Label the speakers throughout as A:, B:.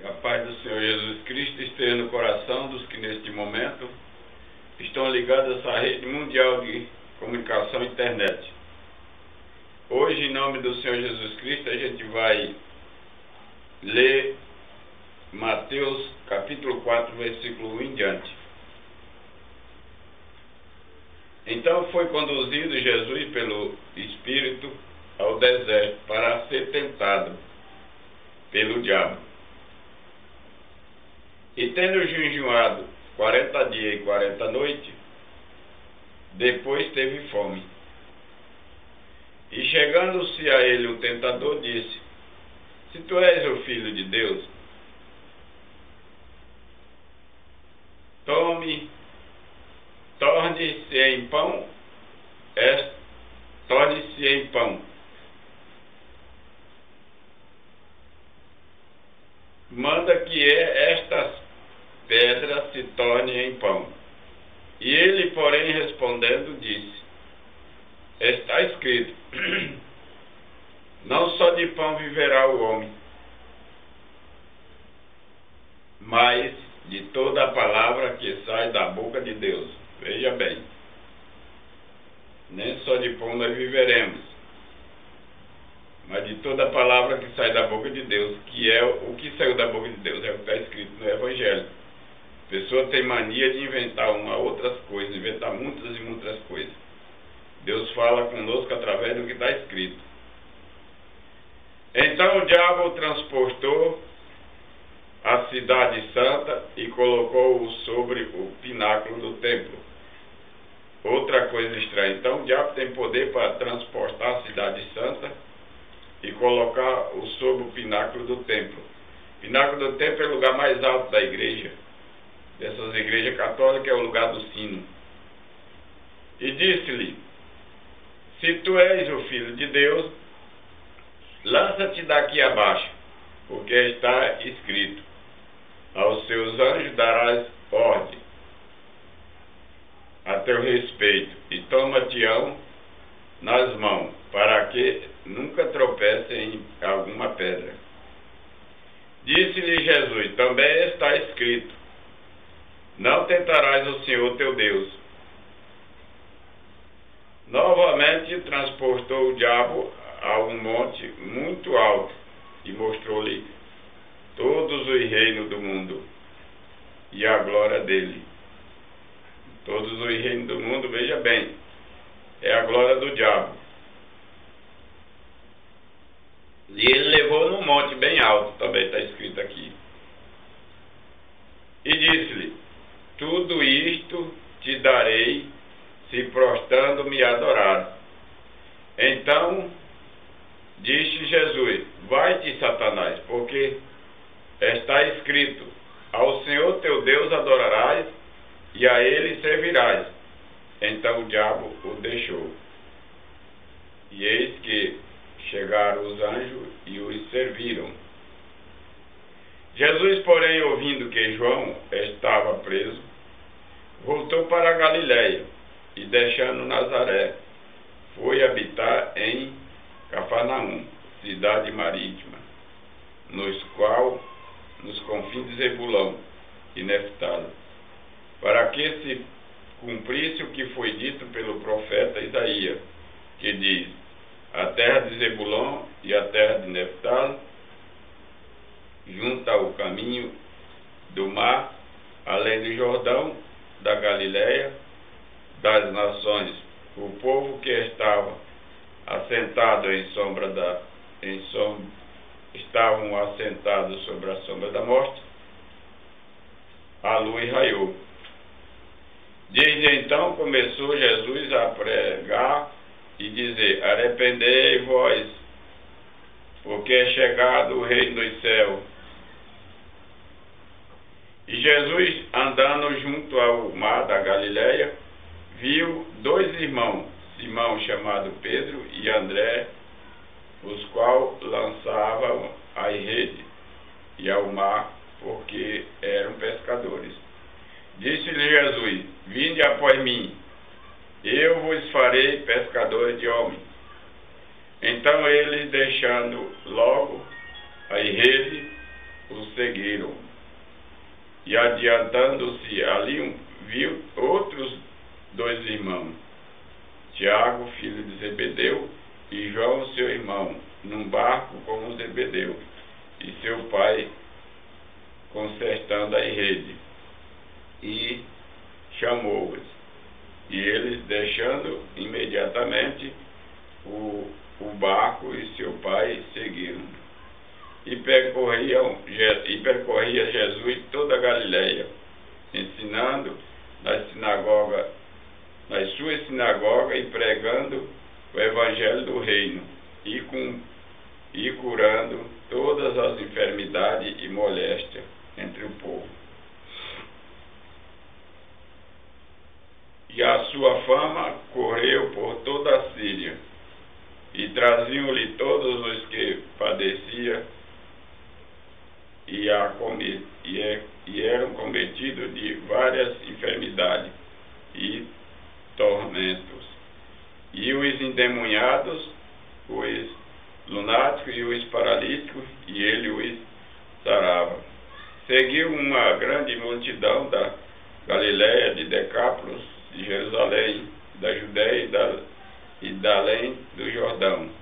A: A paz do Senhor Jesus Cristo esteja no coração dos que neste momento estão ligados a essa rede mundial de comunicação internet. Hoje, em nome do Senhor Jesus Cristo, a gente vai ler Mateus capítulo 4, versículo 1 em diante. Então foi conduzido Jesus pelo Espírito ao deserto para ser tentado pelo diabo. E tendo jejuado 40 dias e 40 noites, depois teve fome. E chegando-se a ele o tentador disse: Se tu és o Filho de Deus, torne-se em pão. Manda que estas pedras se tornem em pão. E ele, porém, respondendo, disse: Está escrito: Não só de pão viverá o homem, mas de toda a palavra que sai da boca de Deus. Veja bem, nem só de pão nós viveremos, mas de toda a palavra que sai da boca de Deus, que é o que saiu da boca de Deus, é o que está escrito no Evangelho. A pessoa tem mania de inventar outras coisas, inventar muitas e muitas coisas. Deus fala conosco através do que está escrito. Então o diabo o transportou à cidade santa e colocou-o sobre o pináculo do templo. Outra coisa estranha. Então o diabo tem poder para transportar a cidade santa e colocar-o sobre o pináculo do templo. O pináculo do templo é o lugar mais alto da igreja. Dessas igrejas católicas é o lugar do sino. E disse-lhe: Se tu és o Filho de Deus, lança-te daqui abaixo, porque está escrito: Aos seus anjos darás ordem a teu respeito, e toma-te-ão nas mãos, para que nunca tropece em alguma pedra. Disse-lhe Jesus: Também está escrito: Não tentarás o Senhor teu Deus. Novamente transportou o diabo a um monte muito alto e mostrou-lhe todos os reinos do mundo e a glória dele. Todos os reinos do mundo, veja bem, é a glória do diabo. E ele levou num monte bem alto, também está escrito aqui. E disse-lhe: Tudo isto te darei, se prostrando me adorar. Então disse Jesus: Vai-te, Satanás, porque está escrito: Ao Senhor teu Deus adorarás e a ele servirás. Então o diabo o deixou. E eis que chegaram os anjos e os serviram. Jesus, porém, ouvindo que João estava preso, voltou para a Galiléia e, deixando Nazaré, foi habitar em Cafarnaum, cidade marítima, nos confins de Zebulão e Neftali, para que se cumprisse o que foi dito pelo profeta Isaías, que diz: A terra de Zebulão e a terra de Neftali, junto ao caminho do mar, além do Jordão, da Galiléia, das nações, o povo que estava assentado estavam assentados sobre a sombra da morte, a luz raiou. Desde então começou Jesus a pregar e dizer: Arrependei-vos, porque é chegado o reino dos céus. E Jesus, andando junto ao mar da Galiléia, viu dois irmãos, Simão, chamado Pedro, e André, os quais lançavam a rede e ao mar, porque eram pescadores. Disse-lhe Jesus: Vinde após mim, eu vos farei pescadores de homens. Então eles, deixando logo a rede, o seguiram. E adiantando-se ali, viu outros 2 irmãos, Tiago, filho de Zebedeu, e João, seu irmão, num barco com Zebedeu, e seu pai consertando a rede. E chamou-os. E eles, deixando imediatamente o barco e seu pai, seguiram. E percorria Jesus toda a Galileia, ensinando nas suas sinagogas e pregando o evangelho do reino, e curando todas as enfermidades e moléstias entre o povo. E a sua fama correu por toda a Síria, e traziam-lhe todos os que padeciam e eram cometidos de várias enfermidades e tormentos, e os endemoniados, os lunáticos e os paralíticos, e ele os sarava. Seguiu uma grande multidão da Galileia, de Decápolis, de Jerusalém, da Judéia e da além do Jordão.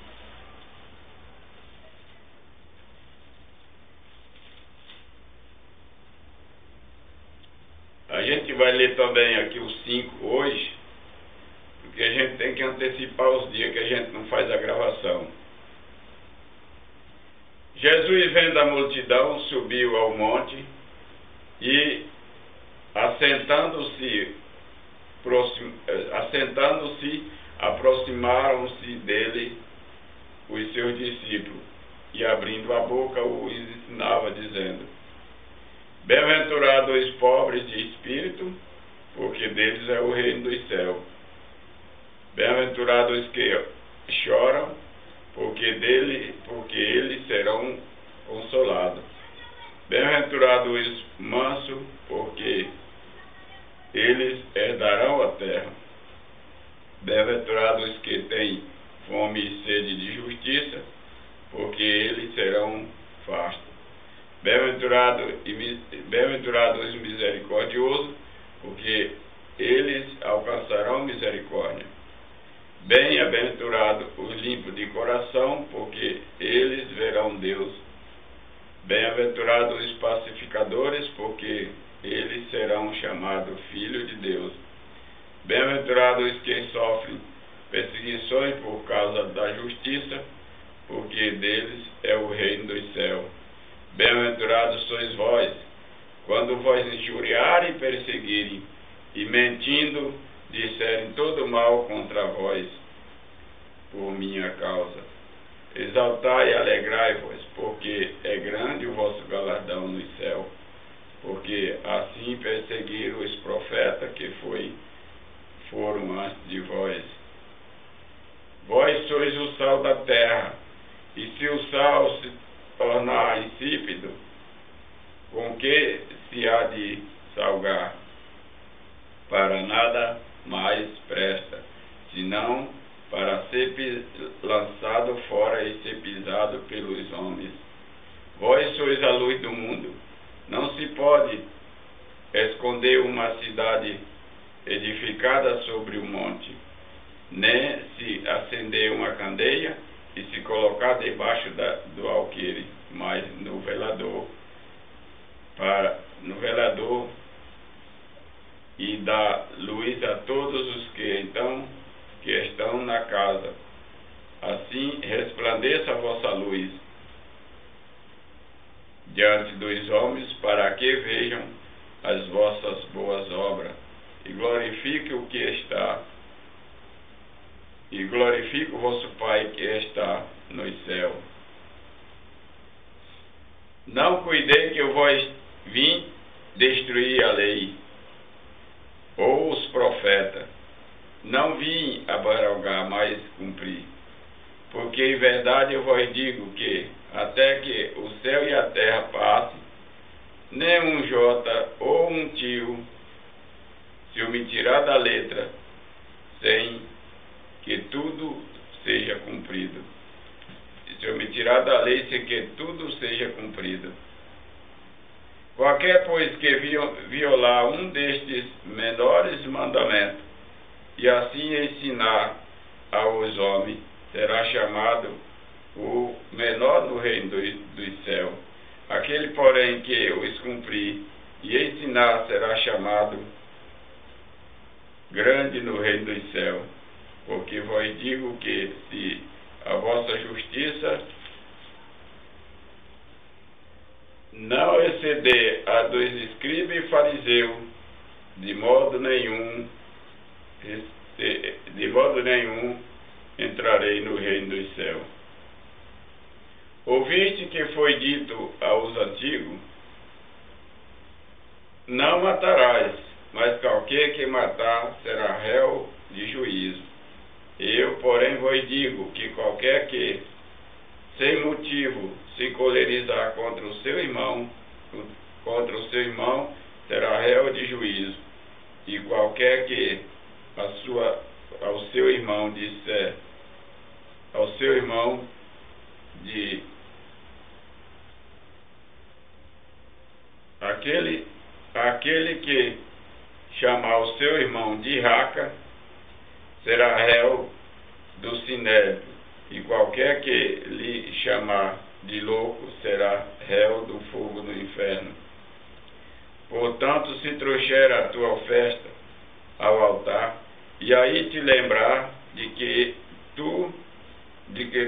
A: A gente vai ler também aqui os 5 hoje, porque a gente tem que antecipar os dias que a gente não faz a gravação. Jesus, vendo a multidão, subiu ao monte e, assentando-se, aproximaram-se dele os seus discípulos, e abrindo a boca os ensinava, dizendo: Bem-aventurados os pobres de espírito, porque deles é o reino dos céus. Bem-aventurados os que choram, porque eles serão consolados. Bem-aventurados os mansos, porque eles herdarão a terra. Bem-aventurados os que têm fome e sede de justiça, porque eles serão fartos. Bem-aventurados os misericordiosos, porque eles alcançarão misericórdia. Bem-aventurados os limpos de coração, porque eles verão Deus. Bem-aventurados os pacificadores, porque eles serão chamados filhos de Deus. Bem-aventurados os que sofrem perseguições por causa da justiça, porque deles é o reino dos céus. Bem-aventurados sois vós, quando vos injuriarem e perseguirem, e mentindo disserem todo mal contra vós, por minha causa. Exaltai e alegrai-vos, porque é grande o vosso galardão no céu, porque assim perseguiram os profetas que foram antes de vós. Vós sois o sal da terra, e se o sal se tornar insípido, com que se há de salgar? Para nada mais presta, senão para ser lançado fora e ser pisado pelos homens. Vós sois a luz do mundo. Não se pode esconder uma cidade edificada sobre o monte, nem se acender uma candeia e se colocar debaixo do alqueire, mas no velador, e dá luz a todos os que estão na casa. Assim resplandeça a vossa luz diante dos homens, para que vejam as vossas boas obras e glorifique o vosso Pai que está no céu. Não cuidei que eu vos vim destruir a lei ou os profetas. Não vim abrogar, mas cumprir. Porque em verdade eu vos digo que até que o céu e a terra passem, nem um jota ou um tio se omitirá da letra, sem que tudo seja cumprido. Se omitirá da lei, sem que tudo seja cumprido. Qualquer, pois, que violar um destes menores mandamentos, e assim ensinar aos homens, será chamado o menor no reino dos céus. Aquele, porém, que os cumprir e ensinar, será chamado grande no reino dos céus. Porque vos digo que se a vossa justiça não exceder a dos escribas e fariseus, de modo nenhum entrarei no reino dos céus. Ouviste que foi dito aos antigos: não matarás, mas qualquer que matar será réu de juízo. Eu, porém, vos digo que qualquer que, sem motivo, se colerizar contra o seu irmão, será réu de juízo. E qualquer que ao seu irmão disser, aquele que chamar o seu irmão de raca, será réu do sinédrio. E qualquer que lhe chamar de louco, será réu do fogo do inferno. Portanto, se trouxer a tua festa ao altar, e aí te lembrar de que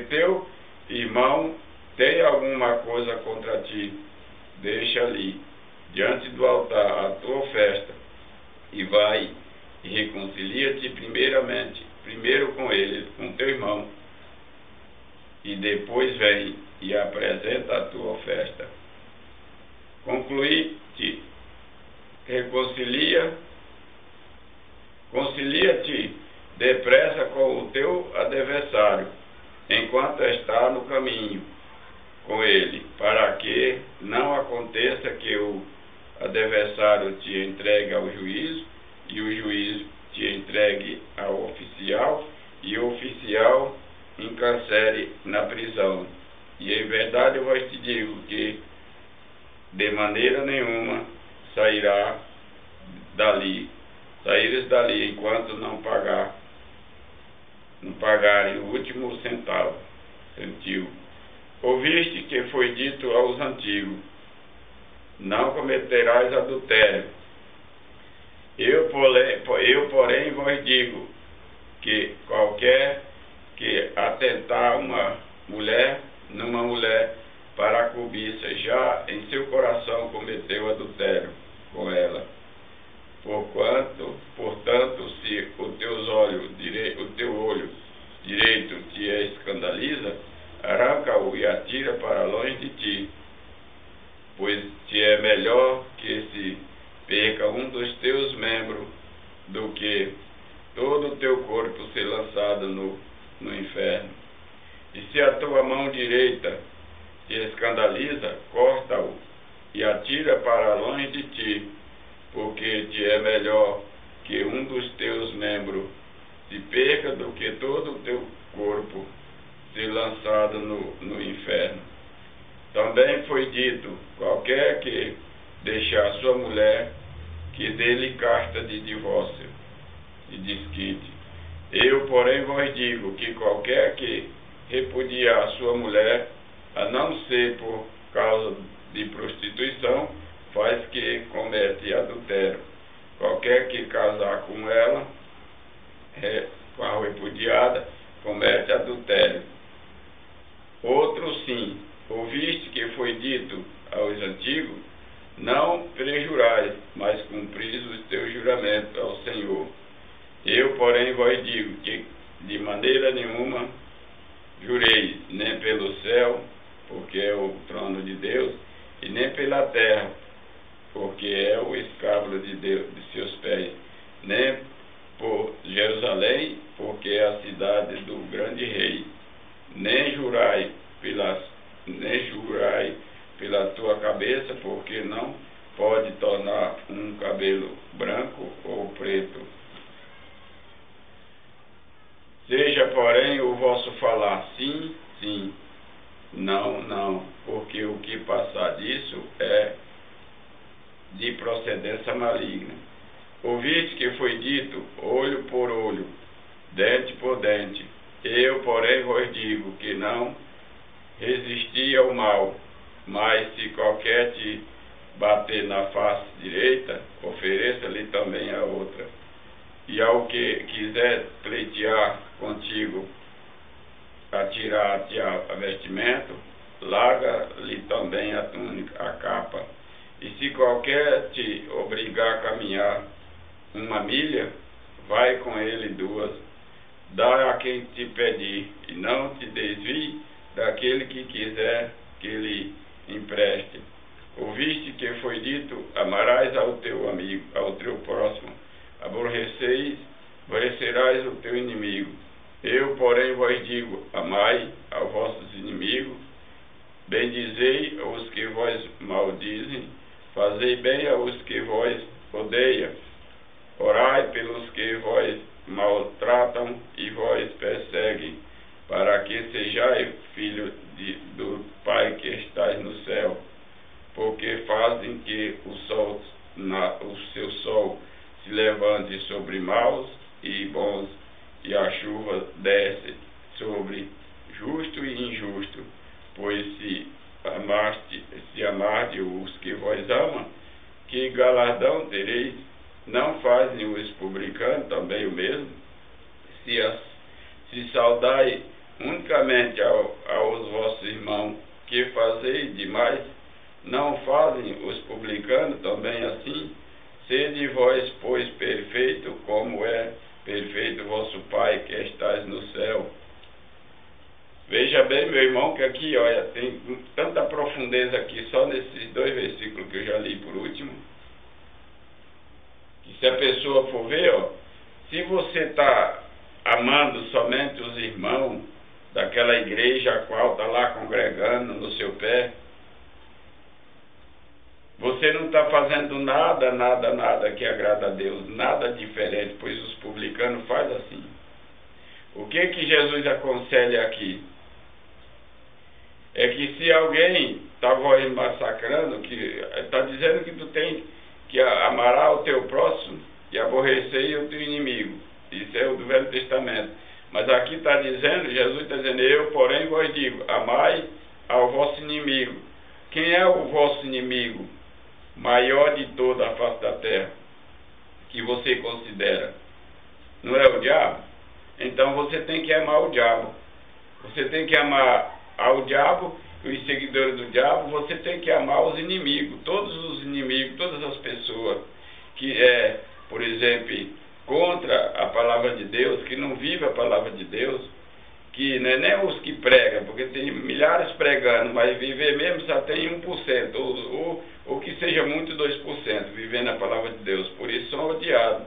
A: teu irmão tem alguma coisa contra ti, deixa ali, diante do altar, a tua oferta, e vai e reconcilia-te primeiro com ele, com teu irmão, e depois vem e apresenta a tua oferta. Conclui-te, concilia-te depressa com o teu adversário, enquanto está no caminho com ele, para que não aconteça que o adversário te entregue ao juízo, e o juiz te entregue ao oficial, e o oficial encarcere na prisão. E em verdade eu vos te digo que de maneira nenhuma saíres dali enquanto não pagarem o último centavo. Ouviste que foi dito aos antigos: não cometerás adultério. Eu, porém, vos digo que qualquer que atentar numa mulher para a cobiça, já em seu coração cometeu adultério com ela. Portanto, se o teu olho direito te escandaliza, arranca-o e atira para longe de ti, pois te é melhor que se perca um dos teus membros do que todo o teu corpo ser lançado no inferno. E se a tua mão direita te escandaliza, corta-o e atira para longe de ti, porque te é melhor que um dos teus membros se perca do que todo o teu corpo ser lançado no inferno. Também foi dito: qualquer que deixar sua mulher, que dê-lhe carta de divórcio e desquite. Eu, porém, vos digo que qualquer que repudiar sua mulher, a não ser por causa de prostituição, faz que comete adultério. Qualquer que casar com ela, com a repudiada, comete adultério. Outro sim, ouviste que foi dito aos antigos: não prejurais, mas cumpris os teus juramentos ao Senhor. Eu, porém, vos digo que de maneira nenhuma jureis, nem pelo céu, porque é o trono de Deus, e nem pela terra, porque é o escabelo de Deus, de seus pés, nem por Jerusalém, porque é a cidade do grande rei. Nem jurai pela tua cabeça, porque não pode tornar um cabelo branco ou preto. Seja, porém, o vosso falar sim, sim, não, não, porque o que passar disso é procedência maligna. Ouviste que foi dito, olho por olho, dente por dente. Eu, porém, vos digo que não resisti ao mal, mas se qualquer te bater na face direita, ofereça-lhe também a outra. E ao que quiser pleitear contigo, atirar-te a vestimento, larga-lhe também a túnica, a capa. E se qualquer te obrigar a caminhar 1 milha, vai com ele 2. Dá a quem te pedir, e não te desvie daquele que quiser que lhe empreste. Ouviste que foi dito, amarás ao teu amigo, ao teu próximo, aborrecerás o teu inimigo. Eu, porém, vos digo, amai aos vossos inimigos, bendizei os que vos maldizem, fazei bem aos que vos odeiam, orai pelos que vos maltratam e vos perseguem, para que sejais filhos do Pai que estás no céu, porque fazem que o seu sol se levante sobre maus e bons, e a chuva desce sobre justo e injusto. Pois se amarde os que vos amam, que galardão tereis? Não fazem os publicanos também o mesmo? Se saudai unicamente aos vossos irmãos, que fazeis demais? Não fazem os publicanos também assim? Sede vós, pois, perfeito, como é perfeito vosso Pai que estás no céu. Veja bem, meu irmão, que aqui, olha, tem tanta profundeza aqui, só nesses 2 versículos que eu já li por último, que se a pessoa for ver, ó, se você está amando somente os irmãos daquela igreja a qual está lá congregando no seu pé, você não está fazendo nada que agrada a Deus, nada diferente, pois os publicanos fazem assim. O que Jesus aconselha aqui? É que se alguém está massacrando, que está dizendo que tu tem que amar o teu próximo e aborrecer o teu inimigo. Isso é o do Velho Testamento. Mas aqui está dizendo, Jesus está dizendo, eu, porém, vos digo, amai ao vosso inimigo. Quem é o vosso inimigo maior de toda a face da terra, que você considera? Não é o diabo? Então você tem que amar o diabo. Você tem que amar ao diabo, os seguidores do diabo. Você tem que amar os inimigos, todos os inimigos, todas as pessoas que por exemplo, contra a palavra de Deus, que não vive a palavra de Deus, que não é nem os que pregam, porque tem milhares pregando, mas viver mesmo só tem 1%, ou que seja muito 2%, vivendo a palavra de Deus, por isso são odiados.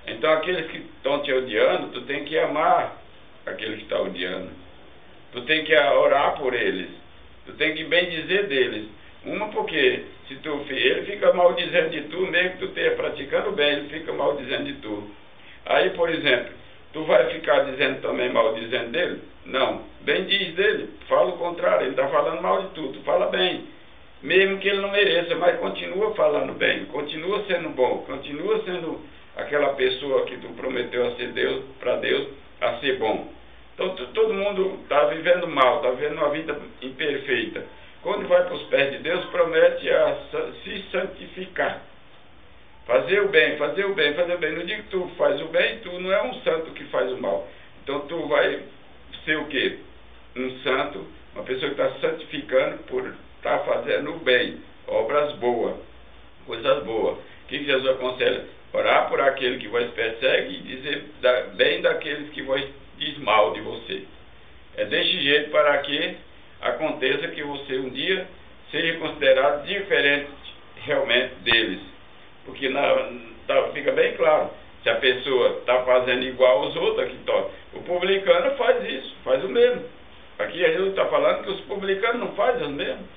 A: Então aqueles que estão te odiando, tu tem que amar aquele que está odiando, tu tem que orar por eles, tu tem que bem dizer deles. Porque se ele fica maldizendo de tu, mesmo que tu esteja praticando bem, ele fica maldizendo de tu. Aí, por exemplo, tu vai ficar dizendo também maldizendo dele? Não, bem diz dele, fala o contrário, ele está falando mal de tu, tu fala bem, mesmo que ele não mereça, mas continua falando bem, continua sendo bom, continua sendo aquela pessoa que tu prometeu a ser Deus, para Deus, a ser bom. Então todo mundo está vivendo mal, está vivendo uma vida imperfeita. Quando vai para os pés de Deus, promete a se santificar. Fazer o bem, fazer o bem, fazer o bem. No dia que tu faz o bem, tu não é um santo que faz o mal. Então tu vai ser o quê? Um santo, uma pessoa que está santificando por estar fazendo o bem, obras boas, coisas boas. O que Jesus aconselha? Orar por aquele que vos persegue e dizer bem daqueles que vos diz mal de você. É desse jeito para que aconteça que você um dia seja considerado diferente realmente deles. Porque fica bem claro, se a pessoa está fazendo igual aos outros, aqui, o publicano faz isso, faz o mesmo. Aqui Jesus está falando que os publicanos não fazem o mesmo.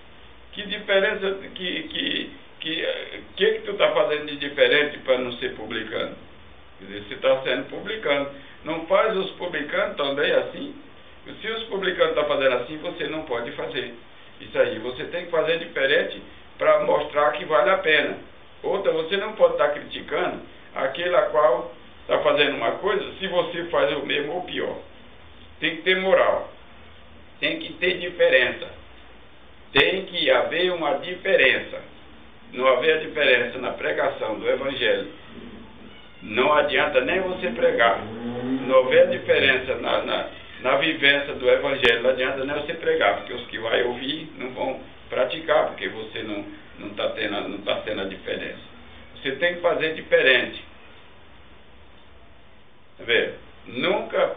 A: Que diferença, que tu está fazendo de diferente para não ser publicano? Quer dizer, você está sendo publicano. Não faz os publicanos também assim? Se os publicanos estão fazendo assim, você não pode fazer isso aí. Você tem que fazer diferente para mostrar que vale a pena. outra, você não pode estar criticando aquele a qual está fazendo uma coisa se você faz o mesmo ou pior. Tem que ter moral, tem que ter diferença, tem que haver uma diferença. Não haver diferença na pregação do Evangelho, não adianta nem você pregar. Não houver diferença na vivência do Evangelho, não adianta nem você pregar, porque os que vão ouvir não vão praticar, porque você não está sendo a diferença. Você tem que fazer diferente. Vê, nunca...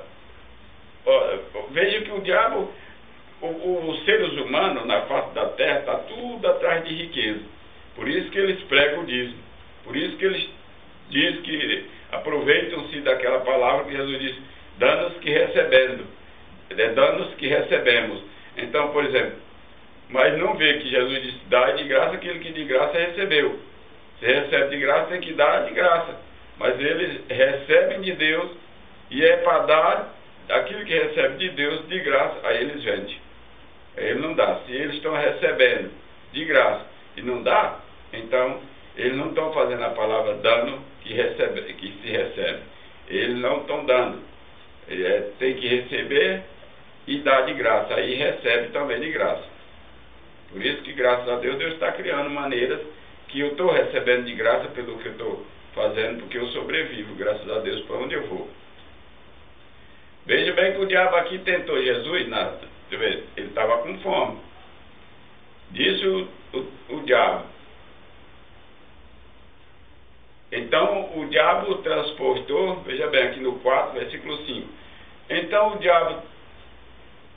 A: veja que o diabo, os seres humanos na face da terra, está tudo atrás de riqueza. Por isso que eles pregam o dízimo. Por isso que eles dizem que aproveitam-se daquela palavra que Jesus disse, danos que recebendo. Danos que recebemos. Então, por exemplo, mas não vê que Jesus disse, dá de graça aquilo que de graça recebeu. Você recebe de graça, tem que dar de graça. Mas eles recebem de Deus e é para dar aquilo que recebe de Deus de graça, aí eles vendem. Aí ele não dá. Se eles estão recebendo de graça e não dá, então eles não estão fazendo a palavra dano que se recebe. Eles não estão dando. Tem que receber e dar de graça. Aí recebe também de graça. Por isso que, graças a Deus, Deus está criando maneiras que eu estou recebendo de graça pelo que eu estou fazendo, porque eu sobrevivo, graças a Deus, para onde eu vou. Veja bem que o diabo aqui tentou Jesus, ele estava com fome. Disse o diabo. Então o diabo transportou, veja bem aqui no 4, versículo 5. Então o diabo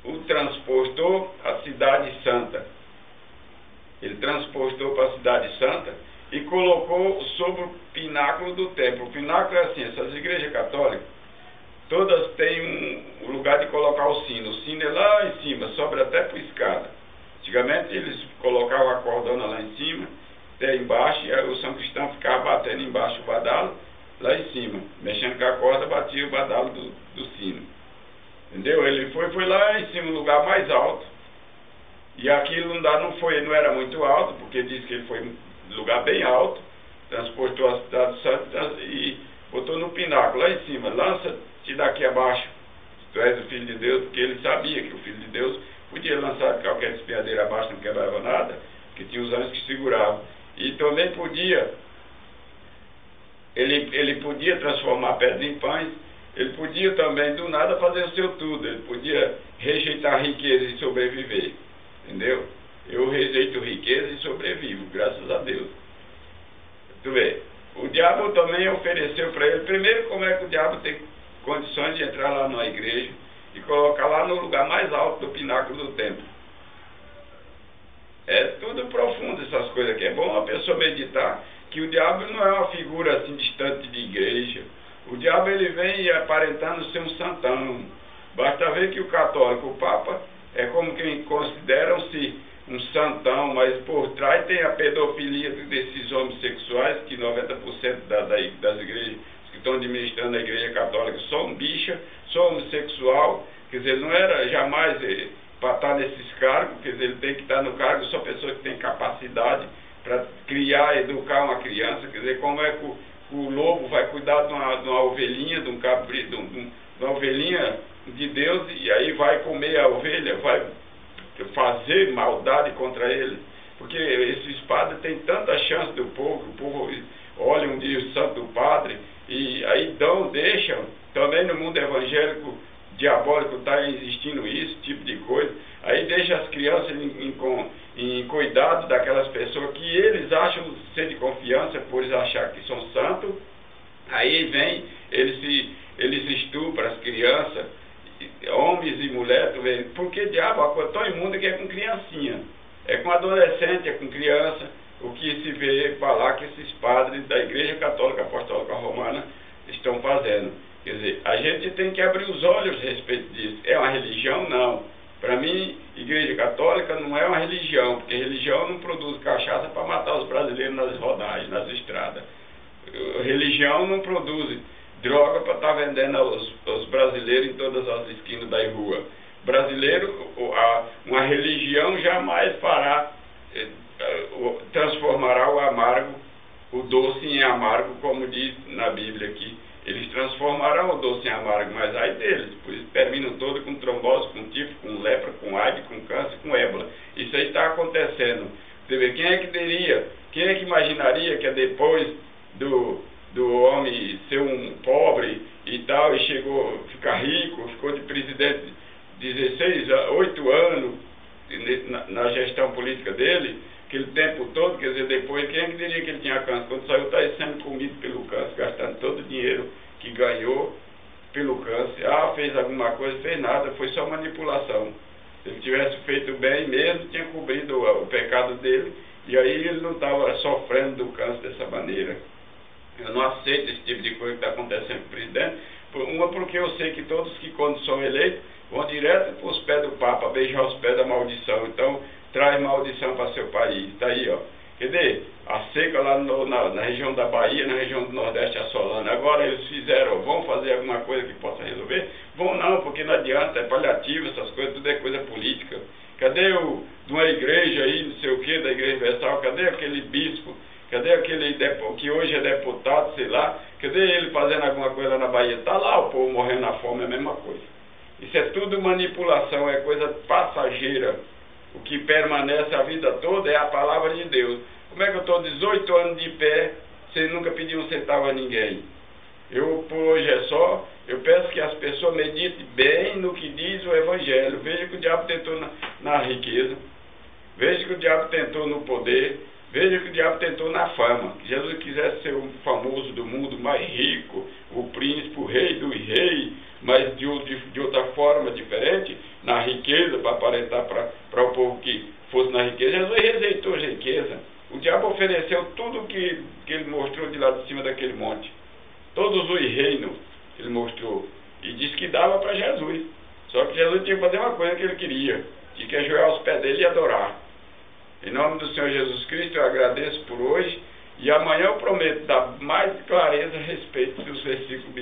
A: o transportou à cidade santa. Ele transportou para a cidade santa e colocou sobre o pináculo do templo. O pináculo é assim, essas igrejas católicas, todas têm um lugar de colocar o sino. O sino é lá em cima, sobe até para a escada. Antigamente eles colocavam a cordona lá em cima, até embaixo, e aí o São Cristão ficava batendo embaixo o badalo, lá em cima. Mexendo com a corda, batia o badalo do sino. Entendeu? Ele foi lá em cima, no lugar mais alto. E aquilo não era muito alto, porque diz que ele foi em lugar bem alto, transportou a cidade santa e botou no pináculo, lá em cima. Lança-te daqui abaixo, tu és o Filho de Deus, porque ele sabia que o Filho de Deus podia lançar qualquer despenhadeira abaixo, não quebrava nada, porque tinha os anjos que seguravam. E também podia, ele podia transformar pedras em pães, ele podia também do nada fazer o seu tudo, ele podia rejeitar a riqueza e sobreviver, entendeu? Eu rejeito riqueza e sobrevivo, graças a Deus. Tu vê, o diabo também ofereceu para ele, primeiro, como é que o diabo tem condições de entrar lá na igreja e colocar lá no lugar mais alto do pináculo do templo. É tudo profundo essas coisas aqui. É bom a pessoa meditar que o diabo não é uma figura assim distante de igreja. O diabo ele vem aparentando ser um santão. Basta ver que o católico, o Papa, é como quem consideram-se um santão, mas por trás tem a pedofilia desses homossexuais, que 90% das igrejas que estão administrando a igreja católica são bicha, são homossexual, quer dizer, não era jamais para estar nesses cargos, quer dizer, ele tem que estar no cargo só pessoa que tem capacidade para criar, educar uma criança, quer dizer, como é que o lobo vai cuidar de uma ovelhinha, de um cabrito, de uma ovelhinha de Deus, e aí vai comer a ovelha, vai fazer maldade contra ele, porque esses padres têm tanta chance do povo, que o povo olha um dia o Santo Padre, e aí deixam, também no mundo evangélico diabólico está existindo isso, tipo de coisa, aí deixa as crianças em cuidado daquelas pessoas que eles acham ser de confiança, por eles achar que são santos, aí vem, eles estupram as crianças, homens e mulheres, por que diabo? A coisa tão imunda que é com criancinha, é com adolescente, é com criança, o que se vê falar que esses padres da Igreja Católica Apostólica Romana estão fazendo. Quer dizer, a gente tem que abrir os olhos a respeito disso. É uma religião? Não. Para mim, Igreja Católica não é uma religião, porque religião não produz cachaça para matar os brasileiros nas rodagens, nas estradas. Religião não produz droga para estar vendendo aos brasileiros em todas as esquinas da rua. Brasileiro, uma religião jamais fará, transformará o amargo o doce em amargo, como diz na Bíblia aqui. Eles transformarão o doce em amargo, mas ai deles, pois terminam todo com trombose, com tifo, com lepra, com AIDS, com câncer, com ébola. Isso aí está acontecendo. Você vê, quem é que diria, quem é que imaginaria que depois do homem ser um pobre e tal, e chegou a ficar rico, ficou de presidente 8 anos na gestão política dele, aquele tempo todo, quer dizer, depois, quem é que diria que ele tinha câncer? Quando saiu, está sendo comido pelo câncer, gastando todo o dinheiro que ganhou pelo câncer. Ah, fez alguma coisa, fez nada, foi só manipulação. Se ele tivesse feito bem mesmo, tinha cobrido o pecado dele, e aí ele não estava sofrendo do câncer dessa maneira. Eu não aceito esse tipo de coisa que está acontecendo com o presidente, porque eu sei que todos que quando são eleitos, vão direto para os pés do Papa, beijar os pés da maldição. Então, traz maldição para seu país. Está aí, ó. Quer dizer, a seca lá na região da Bahia, na região do Nordeste assolando. Agora eles fizeram, vão fazer alguma coisa que possa resolver? Vão não, porque não adianta, é paliativo, essas coisas, tudo é coisa política. Cadê de uma igreja aí, não sei o que, da Igreja Universal? Cadê aquele bispo? Cadê aquele que hoje é deputado, sei lá? Cadê ele fazendo alguma coisa na Bahia? Está lá o povo morrendo na fome, é a mesma coisa. Isso é tudo manipulação, é coisa passageira. O que permanece a vida toda é a palavra de Deus. Como é que eu estou 18 anos de pé, sem nunca pedir um centavo a ninguém? Por hoje é só, eu peço que as pessoas meditem bem no que diz o Evangelho. Veja que o diabo tentou na riqueza, veja que o diabo tentou no poder, veja que o diabo tentou na fama. Que Jesus quisesse ser o famoso do mundo, mais rico, o príncipe, o rei dos reis, mas de outra forma diferente, na riqueza, para aparentar para o povo que fosse na riqueza. Jesus rejeitou a riqueza. O diabo ofereceu tudo que ele mostrou de lá de cima daquele monte. Todos os reinos ele mostrou. E disse que dava para Jesus. Só que Jesus tinha que fazer uma coisa que ele queria. Tinha que ajoelhar aos pés dele e adorar. Em nome do Senhor Jesus Cristo, eu agradeço por hoje. E amanhã eu prometo dar mais clareza a respeito dos versículos